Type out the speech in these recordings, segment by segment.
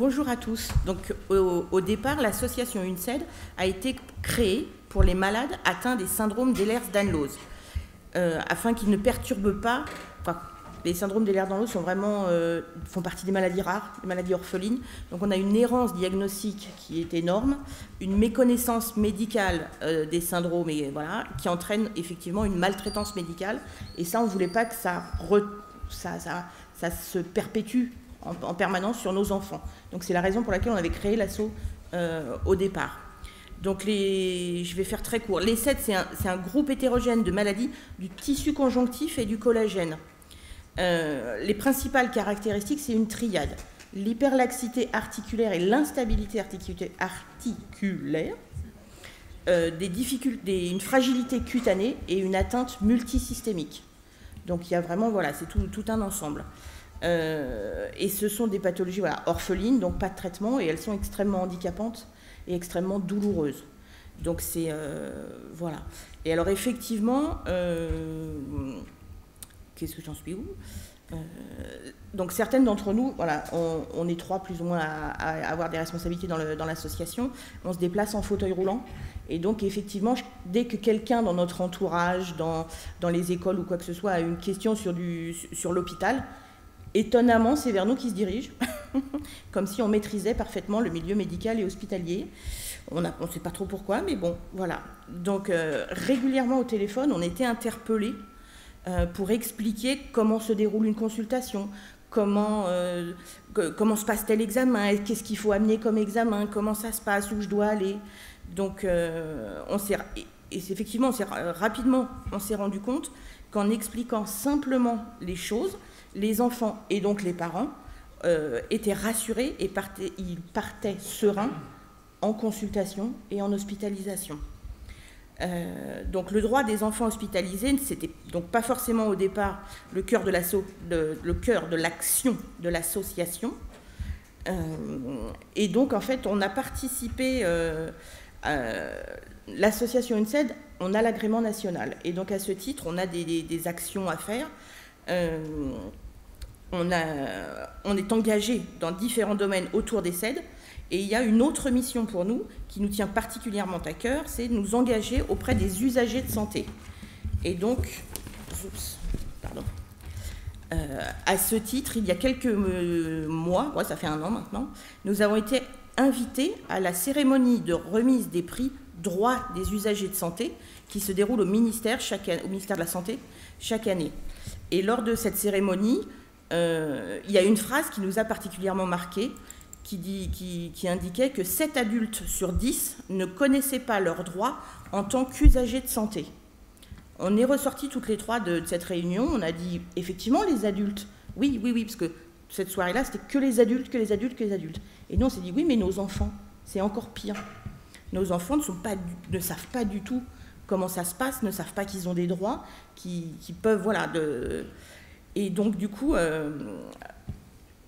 Bonjour à tous. Donc, au départ, l'association UNCED a été créée pour les malades atteints des syndromes d'Ehlers-Danlos, afin qu'ils ne perturbent pas. Enfin, les syndromes d'Ehlers-Danlos font partie des maladies rares, des maladies orphelines. Donc, on a une errance diagnostique qui est énorme, une méconnaissance médicale des syndromes, et voilà, qui entraîne effectivement une maltraitance médicale. Et ça, on ne voulait pas que ça se perpétue en permanence sur nos enfants. Donc c'est la raison pour laquelle on avait créé l'asso au départ. Donc je vais faire très court. Les SED, c'est un groupe hétérogène de maladies du tissu conjonctif et du collagène. Les principales caractéristiques, c'est une triade. L'hyperlaxité articulaire et l'instabilité articulaire, une fragilité cutanée et une atteinte multisystémique. Donc il y a vraiment, voilà, c'est tout un ensemble. Et ce sont des pathologies orphelines, donc pas de traitement, et elles sont extrêmement handicapantes et extrêmement douloureuses. Donc c'est... voilà. Et alors effectivement, qu'est-ce que j'en suis où donc certaines d'entre nous, voilà, on est trois plus ou moins à avoir des responsabilités dans l'association, on se déplace en fauteuil roulant, et donc effectivement, dès que quelqu'un dans notre entourage, dans les écoles ou quoi que ce soit, a une question sur l'hôpital, étonnamment, c'est vers nous qu'ils se dirigent, comme si on maîtrisait parfaitement le milieu médical et hospitalier. On ne sait pas trop pourquoi, mais bon, voilà. Donc, régulièrement au téléphone, on était interpellés pour expliquer comment se déroule une consultation, comment se passe tel examen, qu'est-ce qu'il faut amener comme examen, comment ça se passe, où je dois aller. Donc, effectivement, rapidement, on s'est rendu compte qu'en expliquant simplement les choses, les enfants et donc les parents étaient rassurés et ils partaient sereins en consultation et en hospitalisation. Donc le droit des enfants hospitalisés, c'était donc pas forcément au départ le cœur de l'action de l'association. Et donc en fait on a participé, l'association UNCED, on a l'agrément national. Et donc à ce titre on a des actions à faire. On est engagé dans différents domaines autour des SED, et il y a une autre mission pour nous qui nous tient particulièrement à cœur, c'est de nous engager auprès des usagers de santé. Et donc, à ce titre, il y a quelques mois, ça fait 1 an maintenant, nous avons été invités à la cérémonie de remise des prix droits des usagers de santé qui se déroule au ministère de la Santé chaque année. Et lors de cette cérémonie, il y a une phrase qui nous a particulièrement marqué, qui indiquait que 7 adultes sur 10 ne connaissaient pas leurs droits en tant qu'usagers de santé. On est ressortis toutes les trois de cette réunion, on a dit effectivement les adultes, oui, parce que cette soirée-là c'était que les adultes. Et nous on s'est dit oui, mais nos enfants, c'est encore pire. Nos enfants ne savent pas du tout comment ça se passe, ne savent pas qu'ils ont des droits, qui peuvent, voilà, Et donc, du coup,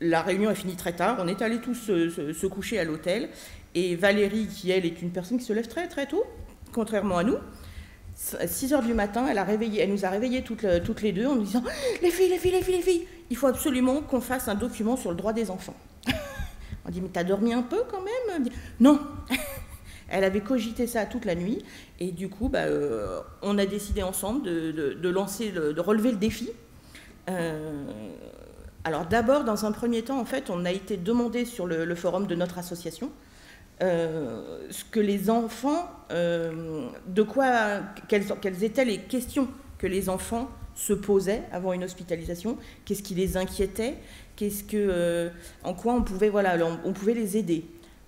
la réunion a fini très tard. On est allés tous se coucher à l'hôtel. Et Valérie, qui, elle, est une personne qui se lève très, très tôt, contrairement à nous, à 6 h du matin, elle nous a réveillés toutes les deux en nous disant « Les filles, il faut absolument qu'on fasse un document sur le droit des enfants. » On dit « Mais t'as dormi un peu quand même ?» Elle dit « Non !» Elle avait cogité ça toute la nuit. Et du coup, on a décidé ensemble de relever le défi. Alors d'abord, dans un premier temps, en fait, on a été demandé sur le forum de notre association ce que les enfants, quelles étaient les questions que les enfants se posaient avant une hospitalisation, qu'est-ce qui les inquiétait, en quoi on pouvait les aider.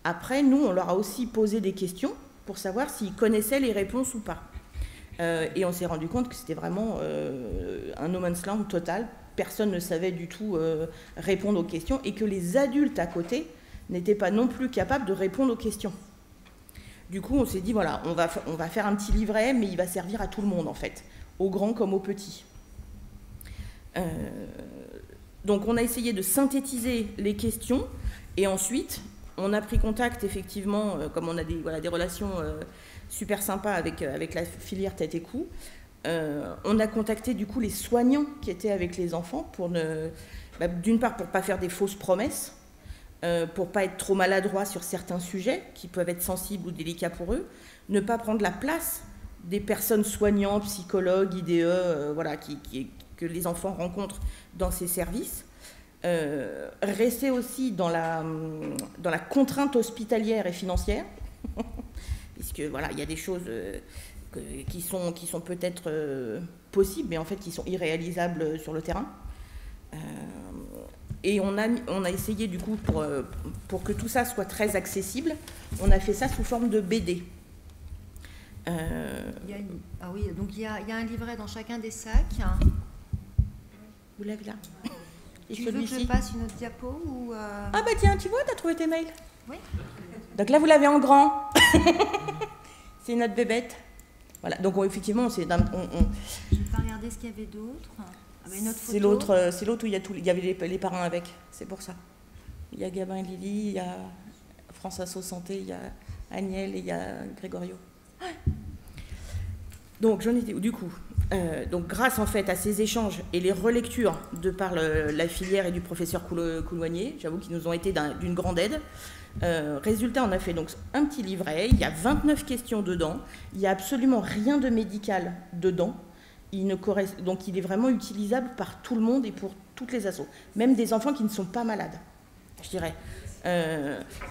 Après, nous, on leur a aussi posé des questions pour savoir s'ils connaissaient les réponses ou pas. Et on s'est rendu compte que c'était vraiment un no man's land total. Personne ne savait du tout répondre aux questions, et que les adultes à côté n'étaient pas non plus capables de répondre aux questions. Du coup, on s'est dit, voilà, on va faire un petit livret, mais il va servir à tout le monde, en fait, aux grands comme aux petits. Donc, on a essayé de synthétiser les questions, et ensuite, on a pris contact, effectivement, comme on a des relations super sympas avec la filière tête et cou. On a contacté du coup les soignants qui étaient avec les enfants d'une part pour ne pas faire des fausses promesses, pour ne pas être trop maladroit sur certains sujets qui peuvent être sensibles ou délicats pour eux, ne pas prendre la place des personnes soignantes, psychologues, IDE, voilà, que les enfants rencontrent dans ces services. Rester aussi dans la contrainte hospitalière et financière, puisque voilà, il y a des choses qui sont peut-être possibles, mais en fait qui sont irréalisables sur le terrain. Et on a essayé du coup, pour que tout ça soit très accessible, on a fait ça sous forme de BD. Ah oui, donc il y a un livret dans chacun des sacs. Vous l'avez là. Et tu veux que je passe une autre diapo ou Ah bah tiens, tu vois, t'as trouvé tes mails. Oui. Donc là, vous l'avez en grand. C'est notre bébête. Voilà, donc effectivement, c'est... Je vais pas regarder ce qu'il y avait d'autre. C'est l'autre où il y avait les parrains avec, c'est pour ça. Il y a Gabin et Lily, il y a France Asso Santé, il y a Agnès et il y a Grégorio. Donc j'en étais où du coup donc grâce en fait à ces échanges et les relectures de par la filière et du professeur Couloignier, j'avoue qu'ils nous ont été d'une grande aide. Résultat, on a fait donc un petit livret, il y a 29 questions dedans, il n'y a absolument rien de médical dedans. Donc il est vraiment utilisable par tout le monde et pour toutes les assos, même des enfants qui ne sont pas malades, je dirais.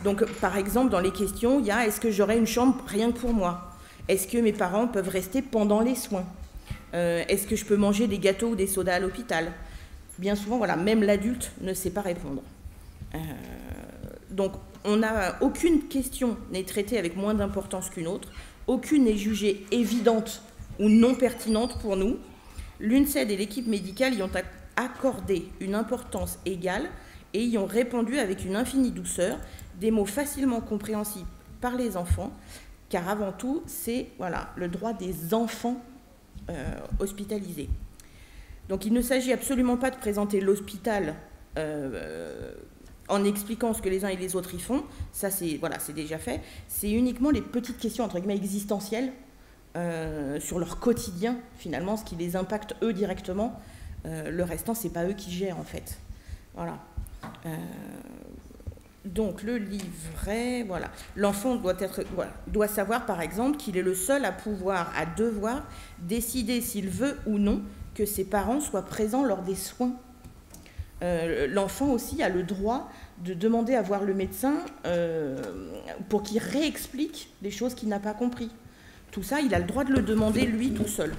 Donc par exemple, dans les questions, il y a: est-ce que j'aurai une chambre rien que pour moi? Est-ce que mes parents peuvent rester pendant les soins? Est-ce que je peux manger des gâteaux ou des sodas à l'hôpital? Bien souvent, voilà, même l'adulte ne sait pas répondre. Donc aucune question n'est traitée avec moins d'importance qu'une autre, aucune n'est jugée évidente ou non pertinente pour nous. L'UNCED et l'équipe médicale y ont accordé une importance égale et y ont répondu avec une infinie douceur, des mots facilement compréhensibles par les enfants, car avant tout, c'est voilà, le droit des enfants hospitalisés. Donc il ne s'agit absolument pas de présenter l'hôpital en expliquant ce que les uns et les autres y font, ça c'est voilà, déjà fait, c'est uniquement les petites questions entre guillemets existentielles sur leur quotidien, finalement, ce qui les impacte eux directement. Le restant, c'est pas eux qui gèrent, en fait. Voilà. Donc, le livret, voilà. L'enfant doit savoir, par exemple, qu'il est le seul à devoir décider s'il veut ou non que ses parents soient présents lors des soins. L'enfant aussi a le droit de demander à voir le médecin pour qu'il réexplique les choses qu'il n'a pas compris. Tout ça, il a le droit de le demander lui tout seul.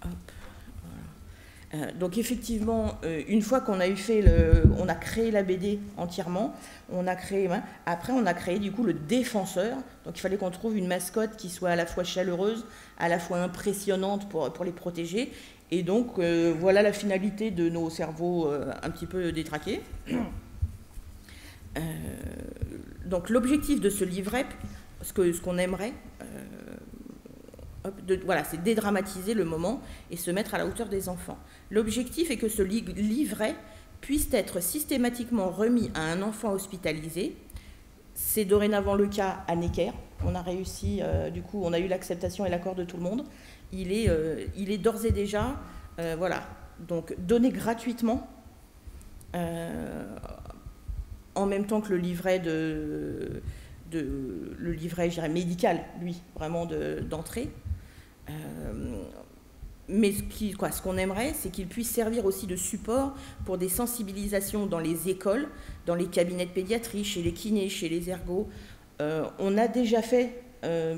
Hop, voilà. Donc effectivement, une fois qu'on a on a créé la BD entièrement, après on a créé du coup le défenseur. Donc il fallait qu'on trouve une mascotte qui soit à la fois chaleureuse, à la fois impressionnante pour les protéger. Et donc voilà la finalité de nos cerveaux un petit peu détraqués. Donc l'objectif de ce livret, ce qu'on aimerait, voilà, c'est dédramatiser le moment et se mettre à la hauteur des enfants. L'objectif est que ce livret puisse être systématiquement remis à un enfant hospitalisé. C'est dorénavant le cas à Necker. On a réussi, du coup, on a eu l'acceptation et l'accord de tout le monde. Il est d'ores et déjà, voilà, donc donné gratuitement, en même temps que le livret le livret, je dirais, médical, lui, vraiment d'entrée. Mais ce qu'on aimerait, c'est qu'il puisse servir aussi de support pour des sensibilisations dans les écoles, dans les cabinets de pédiatrie, chez les kinés, chez les ergos. On a déjà fait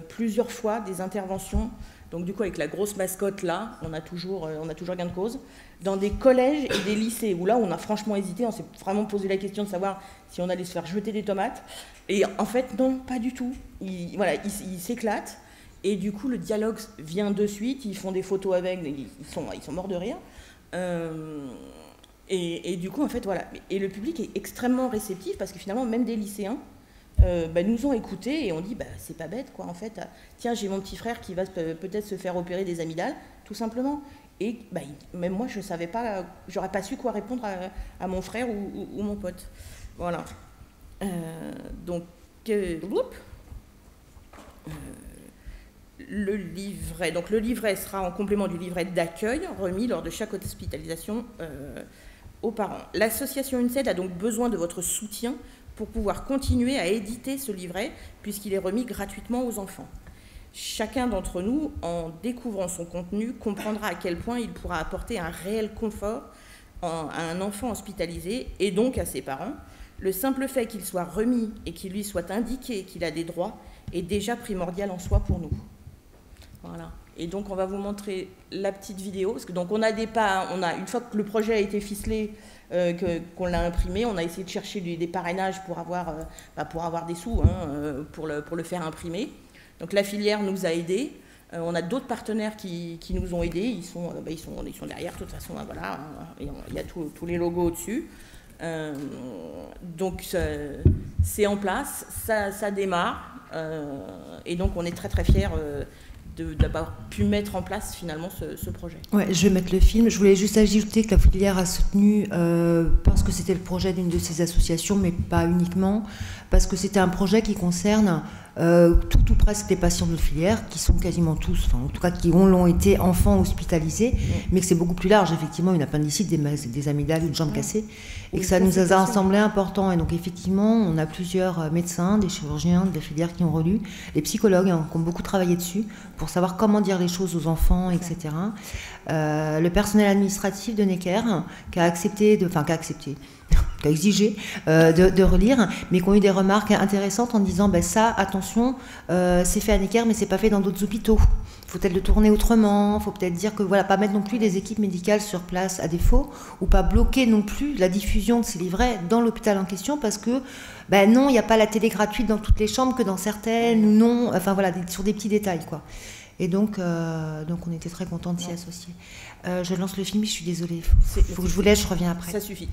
plusieurs fois des interventions, donc du coup avec la grosse mascotte là, on a toujours gain de cause, dans des collèges et des lycées, où là on a franchement hésité, on s'est vraiment posé la question de savoir si on allait se faire jeter des tomates. Et en fait, non, pas du tout. Ils s'éclatent. Et du coup, le dialogue vient de suite. Ils font des photos avec. Ils sont morts de rire. Et du coup, en fait, voilà. Et le public est extrêmement réceptif parce que finalement, même des lycéens nous ont écoutés et ont dit c'est pas bête, quoi. En fait, tiens, j'ai mon petit frère qui va peut-être se faire opérer des amygdales, tout simplement. Et même moi, je savais pas, j'aurais pas su quoi répondre à mon frère ou mon pote. Voilà. Donc, le livret sera en complément du livret d'accueil remis lors de chaque hospitalisation aux parents. L'association UNCED a donc besoin de votre soutien pour pouvoir continuer à éditer ce livret, puisqu'il est remis gratuitement aux enfants. Chacun d'entre nous, en découvrant son contenu, comprendra à quel point il pourra apporter un réel confort à un enfant hospitalisé et donc à ses parents. Le simple fait qu'il soit remis et qu'il lui soit indiqué qu'il a des droits est déjà primordial en soi pour nous. Voilà. Et donc on va vous montrer la petite vidéo, parce que donc on a une fois que le projet a été ficelé, qu'on l'a imprimé, on a essayé de chercher des parrainages pour avoir des sous, hein, pour le faire imprimer. Donc la filière nous a aidés. On a d'autres partenaires qui nous ont aidés. Ils sont derrière, de toute façon, voilà. Il y a tous les logos au-dessus. Donc c'est en place, ça démarre. Et donc on est très très fiers d'avoir pu mettre en place finalement ce projet. Ouais, je vais mettre le film. Je voulais juste ajouter que la filière a soutenu, parce que c'était le projet d'une de ces associations, mais pas uniquement, parce que c'était un projet qui concerne tout ou presque les patients de notre filière, qui sont quasiment tous, enfin en tout cas qui l'ont été enfants hospitalisés, mais que c'est beaucoup plus large, effectivement, une appendicite, des amygdales, une jambe cassée, et que ça nous a semblé important. Et donc effectivement, on a plusieurs médecins, des chirurgiens de la filière qui ont relu, les psychologues qui ont beaucoup travaillé dessus, pour savoir comment dire les choses aux enfants, etc. Le personnel administratif de Necker, qui a exigé de relire, mais qui ont eu des remarques intéressantes en disant ça, attention, c'est fait à Necker, mais c'est pas fait dans d'autres hôpitaux. Il faut peut-être le tourner autrement, il faut peut-être dire que voilà, pas mettre non plus des équipes médicales sur place à défaut, ou pas bloquer non plus la diffusion de ces livrets dans l'hôpital en question, parce que non, il n'y a pas la télé gratuite dans toutes les chambres que dans certaines, ou non, enfin voilà, sur des petits détails, quoi. Et donc on était très contents de s'y associer. Je lance le film, je suis désolée, il faut que je vous laisse, je reviens après. Ça suffit.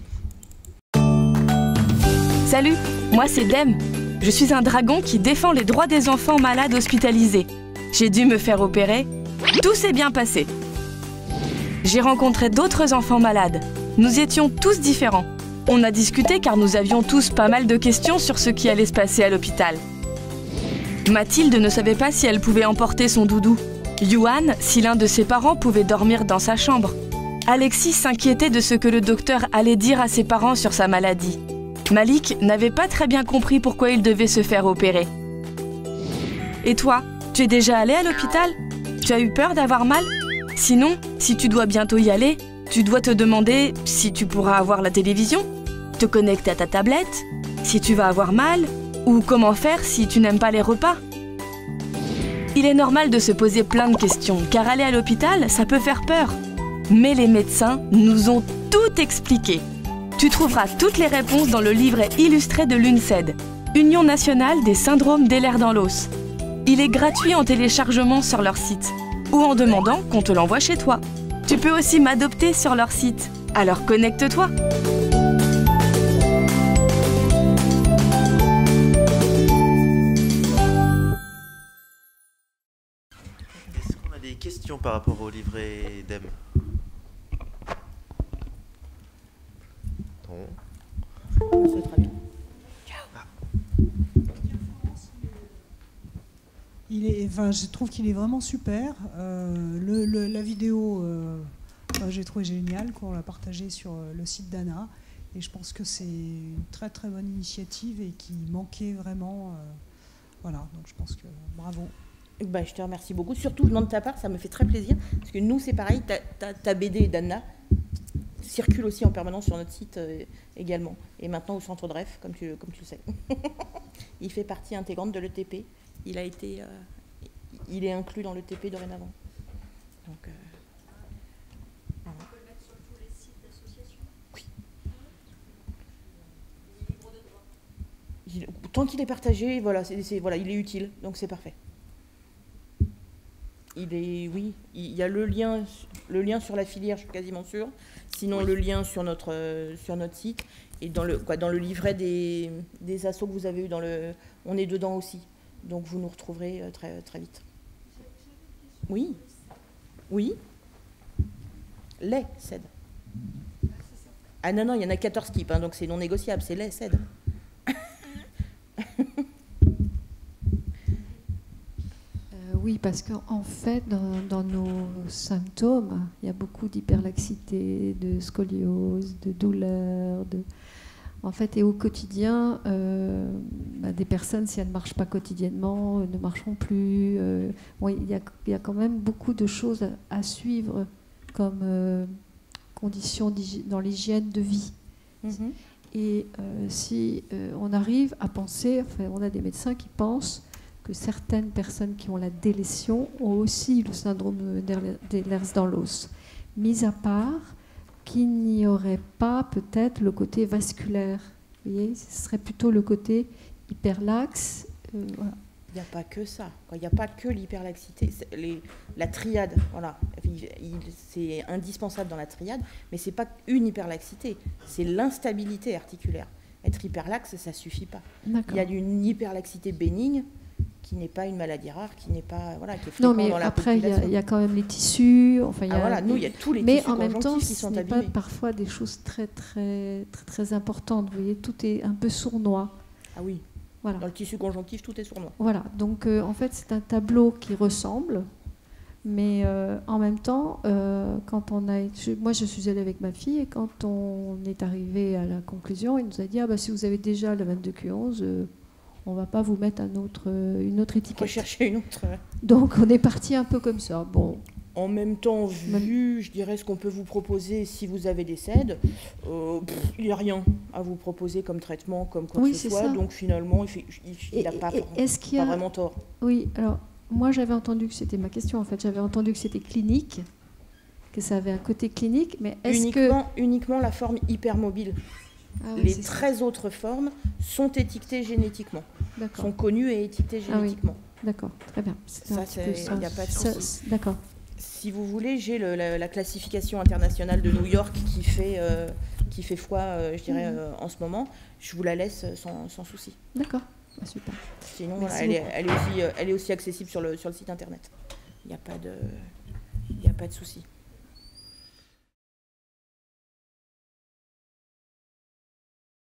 Salut, moi c'est Dem. Je suis un dragon qui défend les droits des enfants malades hospitalisés. J'ai dû me faire opérer. Tout s'est bien passé. J'ai rencontré d'autres enfants malades. Nous étions tous différents. On a discuté car nous avions tous pas mal de questions sur ce qui allait se passer à l'hôpital. Mathilde ne savait pas si elle pouvait emporter son doudou. Yuan, si l'un de ses parents pouvait dormir dans sa chambre. Alexis s'inquiétait de ce que le docteur allait dire à ses parents sur sa maladie. Malik n'avait pas très bien compris pourquoi il devait se faire opérer. Et toi, tu es déjà allé à l'hôpital? Tu as eu peur d'avoir mal? Sinon, si tu dois bientôt y aller, tu dois te demander si tu pourras avoir la télévision, te connecter à ta tablette, si tu vas avoir mal, ou comment faire si tu n'aimes pas les repas. Il est normal de se poser plein de questions, car aller à l'hôpital, ça peut faire peur. Mais les médecins nous ont tout expliqué. Tu trouveras toutes les réponses dans le livret illustré de l'UNCED, Union nationale des syndromes d'Ehlers dans l'os. Il est gratuit en téléchargement sur leur site, ou en demandant qu'on te l'envoie chez toi. Tu peux aussi m'adopter sur leur site, alors connecte-toi. Est-ce qu'on a des questions par rapport au livret Dem? C'est très bien. Je trouve qu'il est vraiment super. La vidéo, j'ai trouvé géniale, qu'on l'a partagée sur le site d'Anna. Et je pense que c'est une très très bonne initiative et qui manquait vraiment. Voilà, donc je pense que bravo. Je te remercie beaucoup. Surtout, venant de ta part, ça me fait très plaisir. Parce que nous, c'est pareil, ta BD d'Anna circule aussi en permanence sur notre site également. Et maintenant au centre de REF, comme tu le sais. Il fait partie intégrante de l'ETP. Il est inclus dans l'ETP dorénavant. Donc, voilà. On peut le mettre sur tous les sites d'associations? Oui. Il est libre de droit. Tant qu'il est partagé, voilà, il est utile, donc c'est parfait. Oui, il y a le lien sur la filière, je suis quasiment sûre. Sinon, le lien sur notre site. Et dans le livret des assos que vous avez eu, on est dedans aussi. Donc vous nous retrouverez très, très vite. Oui. Oui. Les CED. Ah non, il y en a 14 types, donc c'est non négociable, c'est les CED. Oui, parce qu'en fait, dans nos symptômes, il y a beaucoup d'hyperlaxité, de scoliose, de douleur. En fait, et au quotidien, des personnes, si elles ne marchent pas quotidiennement, ne marcheront plus. Il y a quand même beaucoup de choses à suivre comme conditions dans l'hygiène de vie. Mhm. Et si on arrive à penser, enfin, on a des médecins qui pensent que certaines personnes qui ont la délétion ont aussi le syndrome d'Ehlers-Danlos, mis à part qu'il n'y aurait pas peut-être le côté vasculaire. Vous voyez, ce serait plutôt le côté hyperlaxe. Voilà. Il n'y a pas que ça. Il n'y a pas que l'hyperlaxité. La triade, voilà. C'est indispensable dans la triade, mais ce n'est pas une hyperlaxité. C'est l'instabilité articulaire. Être hyperlaxe, ça ne suffit pas. Il y a une hyperlaxité bénigne qui n'est pas une maladie rare, qui n'est pas qui est fréquente non, mais dans la après, population. Il y a quand même les tissus. Enfin, Nous, il y a tous les mais tissus en même temps, conjonctifs qui sont ce n'est pas abîmés. parfois des choses très, très, très, très importantes. Vous voyez, tout est un peu sournois. Ah oui. Voilà. Dans le tissu conjonctif, tout est sournois. Voilà. Donc, en fait, c'est un tableau qui ressemble, mais en même temps, quand on a... Moi, je suis allée avec ma fille, et quand on est arrivé à la conclusion, il nous a dit si vous avez déjà le 22q11, on ne va pas vous mettre une autre étiquette. Rechercher une autre. Donc, on est parti un peu comme ça. Bon. En même temps, je dirais ce qu'on peut vous proposer si vous avez des SED, il n'y a rien à vous proposer comme traitement, comme quoi que ce soit. Ça. Donc finalement, il n'a pas vraiment tort. Oui, alors moi j'avais entendu que c'était ma question en fait. J'avais entendu que c'était clinique, que ça avait un côté clinique, mais uniquement la forme hypermobile. Les 13 autres formes sont étiquetées génétiquement, sont connues et étiquetées génétiquement. Oui. D'accord, très bien. Il n'y a pas de souci. D'accord. Si vous voulez, j'ai la classification internationale de New York qui fait foi, je dirais, en ce moment. Je vous la laisse sans souci. D'accord, super. Sinon, elle est aussi accessible sur le site internet. Il n'y a pas de souci.